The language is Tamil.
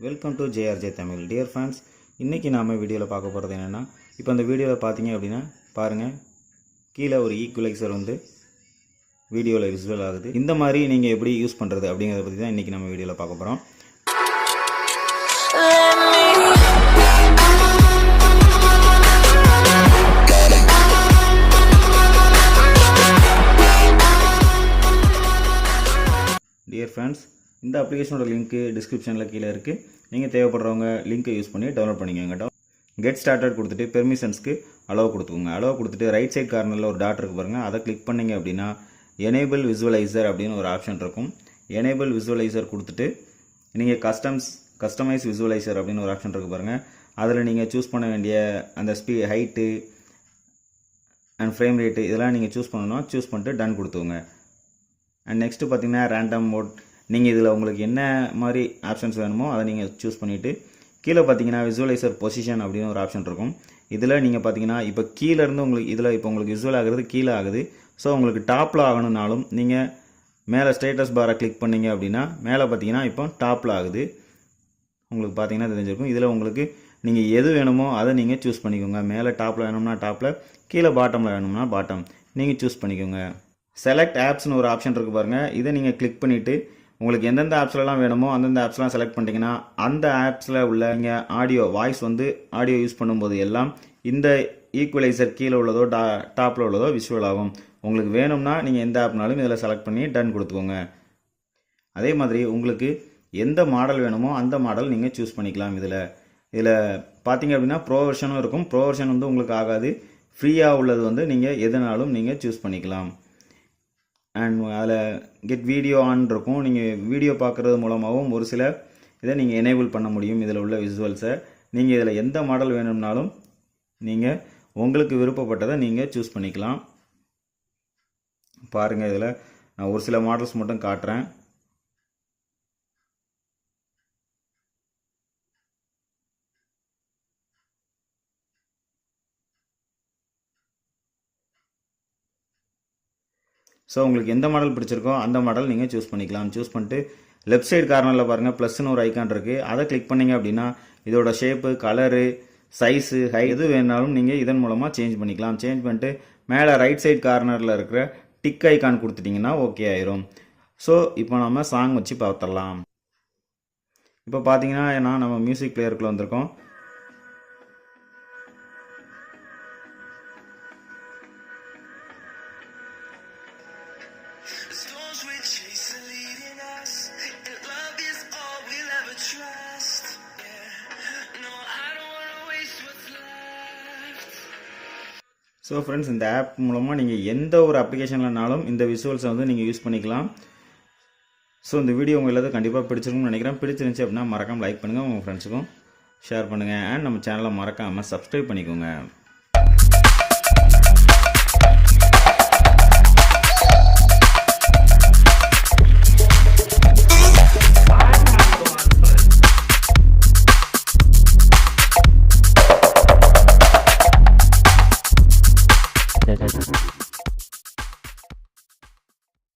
Welcome to JRJ Tamil. Dear friends, இன்னைக்கு நாம வீடியோல பார்க்க போறது என்னன்னா, இப்போ அந்த வீடியோல பாத்தீங்க அப்படினா பாருங்க, கீழ ஒரு ஈக்குவலைசர் வந்து வீடியோல விசுவல் ஆகுது. இந்த மாதிரி நீங்க எப்படி யூஸ் பண்றது அப்படிங்கறத பத்தி தான் இன்னைக்கு நம்ம வீடியோல பார்க்க போறோம். Dear friends, இந்த அப்ளிகேஷனோட லிங்க் டிஸ்கிரிப்ஷன்ல கீழ இருக்கு. நீங்க தேவைப்படுறவங்க லிங்கை யூஸ் பண்ணி டவுன்லோட் பண்ணிக்கங்க. கெட் ஸ்டார்டட் கொடுத்துட்டு பெர்மிஷன்ஸ்க்கு அலோவ் கொடுத்துக்கோங்க. அலோவ் கொடுத்துட்டு ரைட் சைடு கார்னர்ல ஒரு டாட் இருக்கு பாருங்க. அதை கிளிக் பண்ணீங்க அப்படினா எனேபிள் விசுவலைசர் அப்படின ஒரு ஆப்ஷன் இருக்கும். எனேபிள் விசுவலைசர் கொடுத்துட்டு நீங்க கஸ்டமைஸ் விசுவலைசர் அப்படின ஒரு ஆப்ஷன் இருக்கு பாருங்க. அதுல நீங்க சூஸ் பண்ண வேண்டிய அந்த ஹைட் அண்ட் ஃப்ரேம் ரேட் இதெல்லாம் நீங்க சூஸ் பண்ணனும். சூஸ் பண்ணிட்டு டன் கொடுத்துங்க. அண்ட் நெக்ஸ்ட் பாத்தீங்கன்னா ரேண்டம் மோட். நீங்க இதுல உங்களுக்கு என்ன மாதிரி ஆப்ஷன்ஸ் வேணுமோ அதை நீங்க சூஸ் பண்ணிட்டு கீழ பாத்தீங்கன்னா விசுவலைசர் பொசிஷன் அப்படின ஒரு ஆப்ஷன் இருக்கும். இதுல நீங்க பாத்தீங்கன்னா இப்போ கீழ இருந்து உங்களுக்கு இதுல இப்போ உங்களுக்கு விசுவல் ஆகுறது கீழ ஆகுது. சோ உங்களுக்கு டாப்ல ஆகணும்னாலும் நீங்க மேலே ஸ்டேட்டஸ் பாரை கிளிக் பண்ணீங்க அப்படினா மேலே பாத்தீங்கன்னா இப்போ டாப்ல ஆகுது. உங்களுக்கு பாத்தீங்கன்னா தெரிஞ்சிருக்கும். இதுல உங்களுக்கு நீங்க எது வேணுமோ அதை நீங்க சூஸ் பண்ணிக்கோங்க. மேலே டாப்ல வேணும்னா டாப்ல, கீழ பாட்டம்ல வேணும்னா பாட்டம் நீங்க சூஸ் பண்ணிக்கோங்க. செலக்ட் ஆப்ஸ்னு ஒரு ஆப்ஷன் இருக்கு பாருங்க. இதை நீங்க கிளிக் பண்ணிட்டு உங்களுக்கு எந்தெந்த ஆப்ஸ்லாம் வேணுமோ அந்தந்த ஆப்ஸ்லாம் செலக்ட் பண்ணிட்டீங்கன்னா அந்த ஆப்ஸ்ல உள்ள நீங்க ஆடியோ வாய்ஸ் வந்து ஆடியோ யூஸ் பண்ணும்போது எல்லாம் இந்த ஈக்குவலைசர் கீழ உள்ளதோ டாப்ல உள்ளதோ விசுவல் ஆகும். உங்களுக்கு வேணும்னா நீங்க எந்த ஆப்னாலும் இதல செலக்ட் பண்ணி டன் கொடுத்துக்கோங்க. அதே மாதிரி உங்களுக்கு எந்த மாடல் வேணுமோ அந்த மாடல் நீங்க சூஸ் பண்ணிக்கலாம். இதுல பாத்தீங்க அப்படினா ப்ரோ வெர்ஷனும் இருக்கும். ப்ரோ வெர்ஷன் வந்து உங்களுக்கு ஆகாது. ஃப்ரீயா உள்ளது வந்து நீங்க எதனாலும் நீங்க சூஸ் பண்ணிக்கலாம். அண்ட் அதுல கெட் வீடியோ ஆன் இருக்கும். நீங்க வீடியோ பார்க்கிறது மூலமாவும் ஒரு சில இதை நீங்க எனேபிள் பண்ண முடியும். இதுல உள்ள விசுவல்ஸை நீங்க இதுல எந்த மாடல் வேணும்னாலும் நீங்க உங்களுக்கு விருப்பப்பட்டதை நீங்க சூஸ் பண்ணிக்கலாம். பாருங்க, இதுல நான் ஒரு சில மாடல்ஸ் மட்டும் காட்டுறேன். சோ உங்களுக்கு எந்த மாடல் பிடிச்சிருக்கோ அந்த மாடல் நீங்க சூஸ் பண்ணிக்கலாம். சூஸ் பண்ணிட்டு லெஃப்ட் சைடு கார்னர்ல பாருங்க ப்ளஸ்னு ஒரு ஐகான் இருக்கு. அதை கிளிக் பண்ணீங்க அப்படினா இதோட ஷேப், கலர், சைஸ், ஹைட் எது வேணாலும் நீங்க இதன் மூலமா சேஞ்ச் பண்ணிக்கலாம். சேஞ்ச் பண்ணிட்டு மேலே ரைட் சைடு கார்னர்ல இருக்கிற டிக் ஐகான் கொடுத்துட்டீங்கன்னா ஓகே ஆயிரும். சோ இப்போ நாம சாங் வச்சு பார்த்தறலாம். இப்போ பாத்தீங்கன்னா நம்ம மியூசிக் பிளேயருக்குள்ள வந்திருக்கோம். ஸோ ஃப்ரெண்ட்ஸ், இந்த ஆப் மூலமாக நீங்கள் எந்த ஒரு அப்ளிகேஷன்லனாலும் இந்த விசுவல்ஸை வந்து நீங்கள் யூஸ் பண்ணிக்கலாம். ஸோ இந்த வீடியோ உங்கள் எல்லாத்துக்கும் கண்டிப்பாக பிடிச்சிருக்கும்னு நினைக்கிறேன். பிடிச்சிருந்துச்சு அப்படின்னா மறக்காமல் லைக் பண்ணுங்கள், உங்கள் ஃப்ரெண்ட்ஸுக்கும் ஷேர் பண்ணுங்கள். அண்ட் நம்ம சேனலை மறக்காமல் சப்ஸ்கிரைப் பண்ணிக்கோங்க.